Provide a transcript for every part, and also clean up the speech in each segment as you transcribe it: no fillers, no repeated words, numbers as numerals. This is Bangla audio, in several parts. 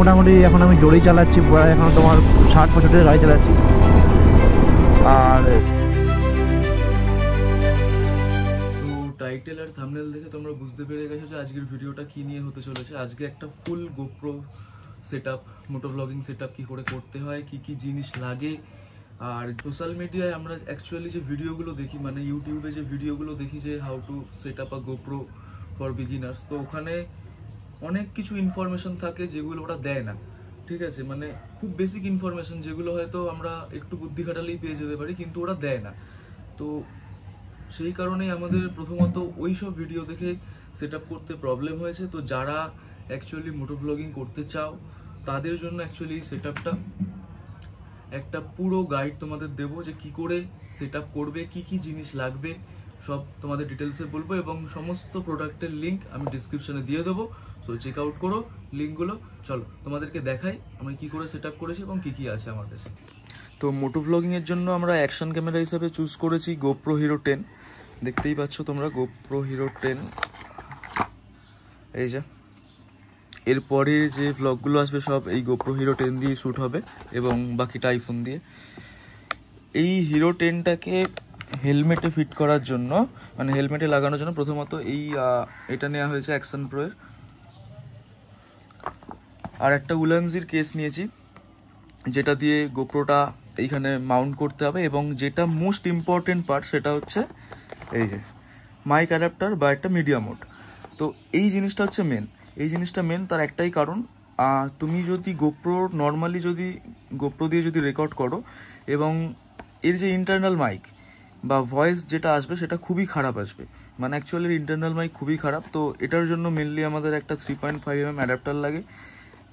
মোটামুটি এখন আমি জোরেই চালাচ্ছি, প্রায় এখন তোমার 60-65 গাড়ি চালাচ্ছি। আর টাইটেল আর থাম্বনেল দেখে তোমরা বুঝতে পেরে গেছো যে আজকের ভিডিওটা কি নিয়ে হতে চলেছে। আজকে একটা ফুল গোপ্রো সেটআপ, মোটো ব্লগিং সেটআপ কি করে করতে হয়, কি কি জিনিস লাগে। আর সোশ্যাল মিডিয়ায় আমরা অ্যাকচুয়ালি যে ভিডিওগুলো দেখি, মানে ইউটিউবে যে ভিডিওগুলো দেখি যে how to set up a GoPro for beginners, তো ওখানে অনেক কিছু ইনফরমেশন থাকে যেগুলো ওরা দেয় না। ঠিক আছে, মানে খুব বেসিক ইনফরমেশন যেগুলো হয়তো আমরা একটু বুদ্ধি খাটালেই পেয়ে যেতে পারি, কিন্তু ওরা দেয় না। তো সেই কারণেই আমাদের প্রথমত ওই সব ভিডিও দেখে সেট আপ করতে প্রবলেম হয়েছে। তো যারা অ্যাকচুয়ালি মোটো ব্লগিং করতে চাও তাদের জন্য অ্যাকচুয়ালি সেট আপটা একটা পুরো গাইড তোমাদের দেবো, যে কি করে সেট আপ করবে, কি কি জিনিস লাগবে সব তোমাদের ডিটেলসে বলবো, এবং সমস্ত প্রোডাক্টের লিঙ্ক আমি ডিসক্রিপশনে দিয়ে দেবো। সো চেক আউট করো লিঙ্কগুলো। চলো তোমাদেরকে দেখাই আমি কি করে সেট আপ করেছি এবং কি কি আছে আমার কাছে। তো মোটো ব্লগিংয়ের জন্য আমরা অ্যাকশন ক্যামেরা হিসাবে চুজ করেছি গোপ্রো হিরো 10। দেখতেই পাচ্ছ তোমরা গোপ্রো হিরো 10, এই যে। এরপরে যে ভ্লগগুলো আসবে সব এই গোপ্রো হিরো 10 দিয়ে শ্যুট হবে এবং বাকিটা আইফোন দিয়ে। এই হিরো 10টাকে হেলমেটে ফিট করার জন্য, মানে হেলমেটে লাগানোর জন্য প্রথমত এটা নেওয়া হয়েছে অ্যাকশন প্রোয়ের। আর একটা উলানজির কেস নিয়েছি, যেটা দিয়ে গোপ্রোটা এইখানে মাউন্ট করতে হবে। এবং যেটা মোস্ট ইম্পর্টেন্ট পার্ট সেটা হচ্ছে এই যে মাইক অ্যাডাপ্টার বা একটা মিডিয়া মোড। তো এই জিনিসটা হচ্ছে মেন, এই জিনিসটা মেন। তার একটাই কারণ, তুমি যদি গোপ্রো নর্মালি যদি গোপ্রো দিয়ে যদি রেকর্ড করো এবং এর যে ইন্টারনাল মাইক বা ভয়েস যেটা আসবে সেটা খুবই খারাপ আসবে, মানে অ্যাকচুয়ালি ইন্টারনাল মাইক খুবই খারাপ। তো এটার জন্য মেনলি আমাদের একটা 3.5mm অ্যাডাপ্টার লাগে,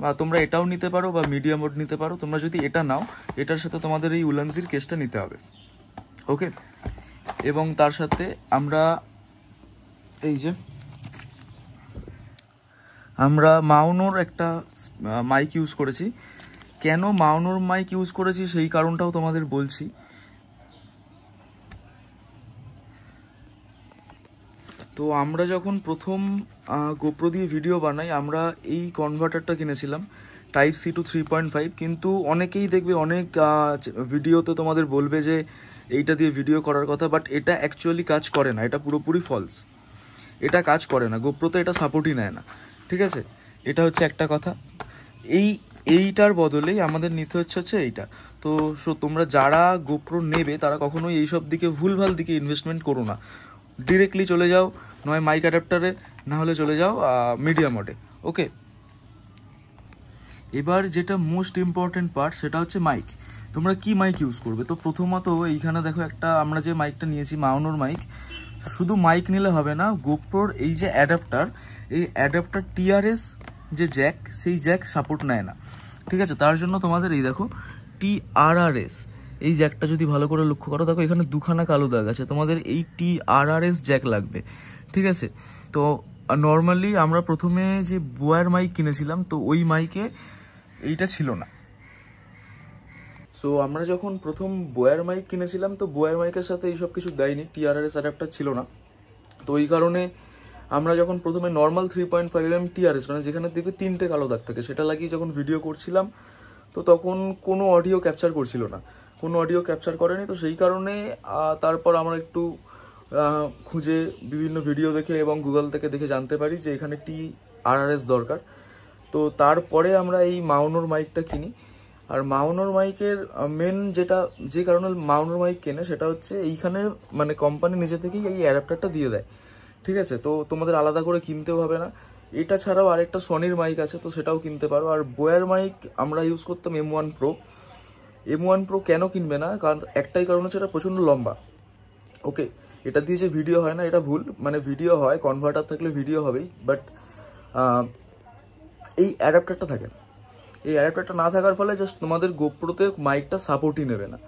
বা তোমরা এটাও নিতে পারো বা মিডিয়া মোড নিতে পারো। তোমরা যদি এটা নাও, এটার সাথে তোমাদের এই উলানজির কেসটা নিতে হবে, ওকে। এবং তার সাথে আমরা এই যে আমরা মাউনোর একটা মাইক ইউজ করেছি। কেন মাউনোর মাইক ইউজ করেছি সেই কারণটাও তোমাদের বলছি। তো আমরা যখন প্রথম গোপ্রো দিয়ে ভিডিও বানাই, আমরা এই কনভার্টারটা কিনেছিলাম টাইপ সি টু 3.5। কিন্তু অনেকেই দেখবে অনেক ভিডিওতে তোমাদের বলবে যে এইটা দিয়ে ভিডিও করার কথা, বাট এটা অ্যাকচুয়ালি কাজ করে না, এটা পুরোপুরি ফলস। এটা কাজ করে না, গোপ্রোতে এটা সাপোর্টই নেয় না, ঠিক আছে। এটা হচ্ছে একটা কথা। এইটার বদলেই আমাদের নিতে হচ্ছে এইটা। তো তোমরা যারা গোপ্রো নেবে তারা কখনোই এইসব দিকে ভুলভাল দিকে ইনভেস্টমেন্ট করো না। ডিরেক্টলি চলে যাও নয় মাইক অ্যাডাপ্টারে, না হলে চলে যাও মিডিয়া মোডে, ওকে। এবার যেটা মোস্ট ইম্পর্টেন্ট পার্ট সেটা হচ্ছে মাইক। তোমরা কি মাইক ইউজ করবে? তো প্রথমত এইখানে দেখো একটা, আমরা যে মাইকটা নিয়েছি মাউনোর মাইক। শুধু মাইক নিলে হবে না, গোপ্রোর এই যে অ্যাডাপ্টার, এই অ্যাডাপ্টার টিআরএস যে জ্যাক, সেই জ্যাক সাপোর্ট নেয় না, ঠিক আছে। তার জন্য তোমাদের এই দেখো টিআরআরএস, এই জ্যাকটা যদি ভালো করে লক্ষ্য করো, দেখো এখানে দুখানা কালো দাগ আছে, তোমাদের এই টিআরআরএস জ্যাক লাগবে, ঠিক আছে। তো নর্মালি আমরা প্রথমে যে বোয়ার মাইক কিনেছিলাম, তো ওই মাইকে এইটা ছিল না। সো আমরা যখন প্রথম বোয়ার মাইক কিনেছিলাম, তো বোয়ার মাইকের সাথে এইসব কিছু দেয়নি, টিআরআরএস অ্যাডাপ্টার ছিল না। তো এই কারণে আমরা যখন প্রথমে নর্মাল 3.5mm টিআরএস, মানে যেখানে দেখবে 3টে কালো দাগ থাকে, সেটা লাগিয়ে যখন ভিডিও করছিলাম, তো তখন কোনো অডিও ক্যাপচার করছিল না, কোনো অডিও ক্যাপচার করেনি। তো সেই কারণে তারপর আমরা একটু খুঁজে বিভিন্ন ভিডিও দেখে এবং গুগল থেকে দেখে জানতে পারি যে এখানে টিআরআরএস দরকার। তো তারপরে আমরা এই মাউনোর মাইকটা কিনি। আর মাউনোর মাইকের মেন যে কারণে মাউনোর মাইক কেনে সেটা হচ্ছে এইখানে, মানে কোম্পানি নিজে থেকেই এই অ্যাডাপ্টারটা দিয়ে দেয়, ঠিক আছে। তো তোমাদের আলাদা করে কিনতেও হবে না। এটা ছাড়াও আরেকটা সনির মাইক আছে, তো সেটাও কিনতে পারো। আর বোয়ার মাইক আমরা ইউজ করতাম M1 Pro। M1 Pro কেন কিনবে না? কারণ একটাই কারণ হচ্ছে এটা প্রচণ্ড লম্বা, ওকে। এটা দিয়ে যে ভিডিও হয় না, এটা ভুল, মানে ভিডিও হয়, কনভার্টার থাকলে ভিডিও হবেই, বাট এই অ্যাডাপ্টারটা থাকে না। এই অ্যাডাপ্টারটা না থাকার ফলে জাস্ট তোমাদের গোপ্রোতে মাইকটা সাপোর্টই নেবে না,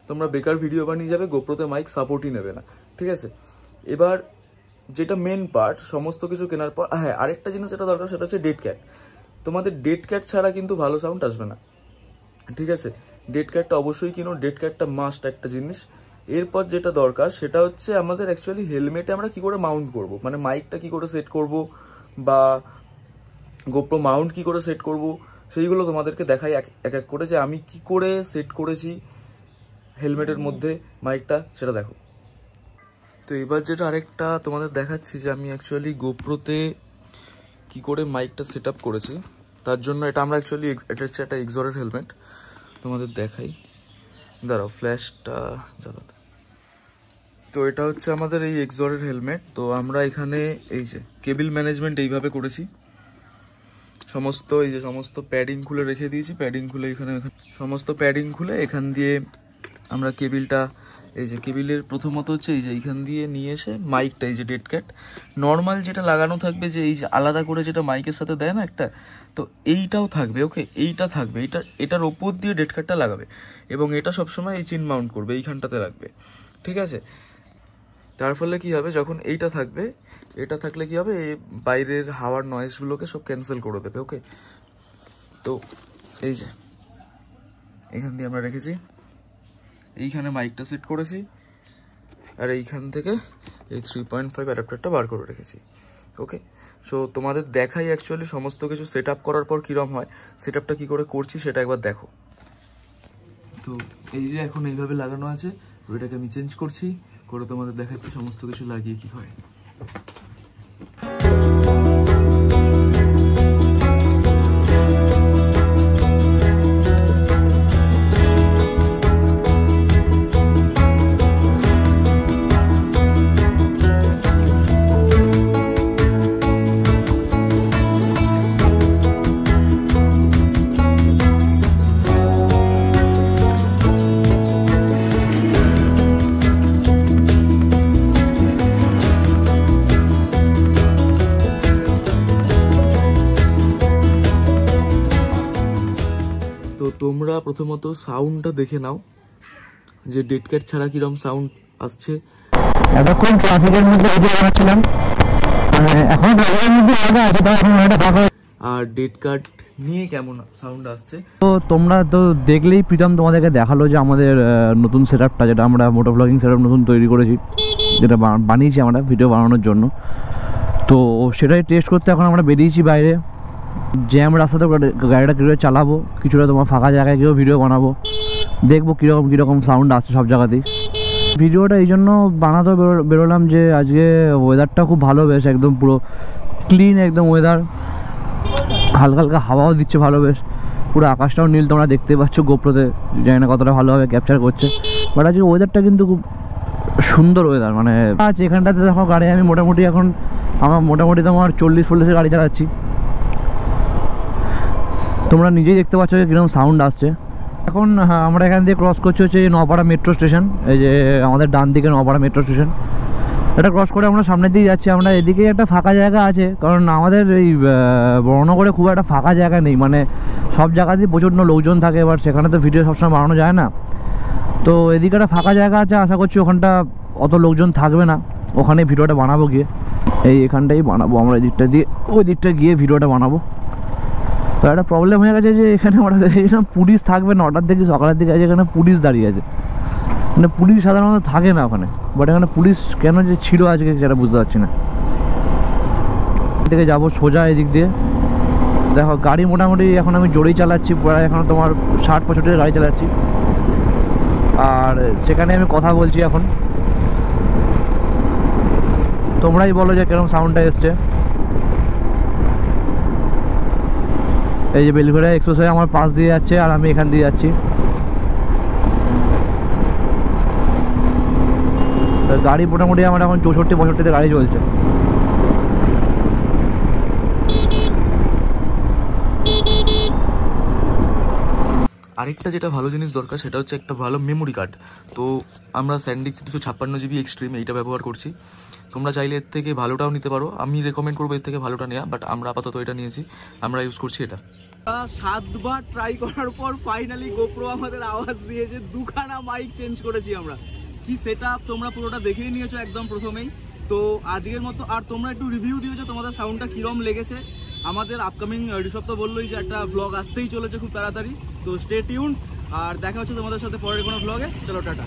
তোমরা বেকার ভিডিও বানিয়ে যাবে, গোপ্রোতে মাইক সাপোর্টই নেবে না, ঠিক আছে। এবার যেটা মেন পার্ট, সমস্ত কিছু কেনার পর, হ্যাঁ আরেকটা জিনিস যেটা দরকার সেটা হচ্ছে ডেড ক্যাট। তোমাদের ডেড ক্যাট ছাড়া কিন্তু ভালো সাউন্ড আসবে না, ঠিক আছে। ডেড ক্যাটটা অবশ্যই কিনো, ডেড ক্যাটটা মাস্ট একটা জিনিস। এরপর যেটা দরকার সেটা হচ্ছে আমাদের অ্যাকচুয়ালি হেলমেটে আমরা কি করে মাউন্ট করব, মানে মাইকটা কি করে সেট করব বা গোপ্রো মাউন্ট কি করে সেট করব, সেইগুলো তোমাদেরকে দেখাই এক এক করে যে আমি কি করে সেট করেছি হেলমেটের মধ্যে মাইকটা, সেটা দেখো। তো এবার যেটা আরেকটা তোমাদের দেখাচ্ছি যে আমি অ্যাকচুয়ালি গোপ্রোতে কি করে মাইকটা সেট আপ করেছি। তার জন্য এটা আমরা অ্যাকচুয়ালি এটা হচ্ছে একটা এক্সরের হেলমেট, তোমাদের দেখাই, দাঁড়াও ফ্ল্যাশটা জ্বালাতে। তো এটা হচ্ছে আমাদের এই এক্সরের হেলমেট। তো আমরা এখানে এই যে কেবিল ম্যানেজমেন্ট এইভাবে করেছি, সমস্ত এই যে সমস্ত প্যাডিং খুলে রেখে দিয়েছি, প্যাডিং খুলে এখানে সমস্ত প্যাডিং খুলে এখান দিয়ে আমরা কেবিলটা, এই যে কেবিলের প্রথমত হচ্ছে এই যে এইখান দিয়ে নিয়ে এসে মাইকটা, এই যে ডেড ক্যাট নর্মাল যেটা লাগানো থাকবে, যে এই যে আলাদা করে যেটা মাইকের সাথে দেয় না একটা, তো এইটাও থাকবে, ওকে এইটা থাকবে, এটার ওপর দিয়ে ডেড ক্যাটটা লাগাবে এবং এটা সবসময় এই চিন মাউন্ট করবে, এইখানটাতে রাখবে, ঠিক আছে। তার ফলে কি হবে, যখন এইটা থাকবে, এটা থাকলে কি হবে, বাইরের হাওয়ার নয়েজগুলোকে সব ক্যান্সেল করে দেবে, ওকে। তো এই যে এখান দিয়ে আমরা রেখেছি, এইখানে মাইকটা সেট করেছি, আর এইখান থেকে এই 3.5 অ্যাডাপ্টারটা বার করে রেখেছি, ওকে। সো তোমাদের দেখাই অ্যাকচুয়ালি সমস্ত কিছু সেট আপ করার পর কীরকম হয়, সেট আপটা কী করে করছি সেটা একবার দেখো। তো এই যে এখন এইভাবে লাগানো আছে, তো এটাকে আমি চেঞ্জ করছি, করে তোমাদের দেখাচ্ছি সমস্ত কিছু লাগিয়ে কি হয়। তো তোমরা প্রথমত সাউন্ডটা দেখে নাও যে ডেড ক্যাট ছাড়া কিরকম সাউন্ড আসছে। এতক্ষণ ট্রাফিকের মধ্যে ভিডিও বানাচ্ছিলাম, এখন ট্রাফিকের মধ্যে আগে আছে, তাও এখন এটা ফাঁকা। আর ডেড ক্যাট নিয়ে কেমন সাউন্ড আসছে তো তোমরা তো দেখলেই, প্রীতম তোমাদেরকে দেখালো যে আমাদের নতুন সেটআপটা, যেটা আমরা মোটো ব্লগিং সেটআপ নতুন তৈরি করেছি, যেটা বানিয়েছি আমরা ভিডিও বানানোর জন্য। তো সেটাই টেস্ট করতে এখন আমরা বেরিয়েছি বাইরে, জ্যাম রাস্তাতে গাড়িটা কীভাবে চালাবো, কিছুটা তোমার ফাঁকা জায়গায় গিয়েও ভিডিও বানাবো, দেখবো কীরকম সাউন্ড আসছে সব জায়গাতেই। ভিডিওটা এই জন্য বানাতে বেরোলাম যে আজকে ওয়েদারটা খুব ভালো, বেশ একদম পুরো ক্লিন একদম ওয়েদার, হালকা হালকা হাওয়াও দিচ্ছে ভালো, বেশ পুরো আকাশটাও নীল, তোমরা দেখতে পাচ্ছ গোপ্রোতে, জানি না কতটা ভালোভাবে ক্যাপচার করছে, বাট আজকে ওয়েদারটা কিন্তু খুব সুন্দর ওয়েদার। মানে আজ এখানটাতে দেখো গাড়ি আমি মোটামুটি এখন আমার মোটামুটি তোমার 40-40 গাড়ি চালাচ্ছি, তোমরা নিজেই দেখতে পাচ্ছ যে কীরকম সাউন্ড আসছে। এখন আমরা এখান দিয়ে ক্রস করছি হচ্ছে নপাড়া মেট্রো স্টেশন, এই যে আমাদের ডান দিকে নপাড়া মেট্রো স্টেশন, এটা ক্রস করে আমরা সামনের দিকে যাচ্ছি। আমরা এদিকে একটা ফাঁকা জায়গা আছে, কারণ আমাদের এই বর্ণনগরে খুব একটা ফাঁকা জায়গা নেই, মানে সব জায়গাতেই প্রচণ্ড লোকজন থাকে, এবার সেখানে তো ভিডিও সবসময় বানানো যায় না। তো এদিকে একটা ফাঁকা জায়গা আছে, আশা করছি ওখানটা অত লোকজন থাকবে না, ওখানে ভিডিওটা বানাবো গিয়ে, এখানটাই বানাবো আমরা, এই দিকটা দিয়ে ওই দিকটা গিয়ে ভিডিওটা বানাবো। তো একটা প্রবলেম হয়ে গেছে যে এখানে আমরা দেখেছিলাম পুলিশ থাকবে 9টার দিকে, সকালের দিকে আছে, এখানে পুলিশ দাঁড়িয়ে আছে, মানে পুলিশ সাধারণত থাকে না ওখানে, বাট এখানে পুলিশ কেন যে ছিল আজকে সেটা বুঝতে পারছি না। থেকে যাবো সোজা এদিক দিয়ে, দেখো গাড়ি মোটামুটি এখন আমি জোরেই চালাচ্ছি, প্রায় এখন তোমার 60-65 গাড়ি চালাচ্ছি, আর সেখানে আমি কথা বলছি এখন, তোমরাই বলো যে কিরকম সাউন্ডটা এসছে। এই যে বেলঘড়িয়া এক্সপ্রেসওয়ে আমার পাশ দিয়ে যাচ্ছে, আর আমি এখান দিয়ে যাচ্ছি, গাড়ি মোটামুটি আমার এখন 64-65 গাড়ি চলছে। আরেকটা যেটা ভালো জিনিস দরকার সেটা হচ্ছে একটা ভালো মেমোরি কার্ড। তো আমরা স্যান্ডিস্ক 256 GB এক্সট্রিম এইটা ব্যবহার করছি, তোমরা চাইলে এর থেকে ভালোটাও নিতে পারো, আমি রেকমেন্ড করবো এর থেকে ভালোটা নেওয়া, বাট আমরা আপাতত এটা নিয়েছি, আমরা ইউজ করছি এটা। 7বার ট্রাই করার পর ফাইনালি গোপ্রো আমাদের আওয়াজ দিয়েছে, 2খানা মাইক চেঞ্জ করেছি আমরা। কি সেটআপ তোমরা পুরোটা দেখেই নিয়েছো একদম প্রথমেই। তো আজকের মতো আর তোমরা একটু রিভিউ দিয়েছো তোমাদের সাউন্ডটা কিরম লেগেছে। আমাদের আপকামিং ঋষভ তো বললোই যে একটা ভ্লগ আসতেই চলেছে খুব তাড়াতাড়ি, তো স্টে টিউন, আর দেখা হচ্ছে তোমাদের সাথে পরের কোনো ভ্লগে। চলো টাটা।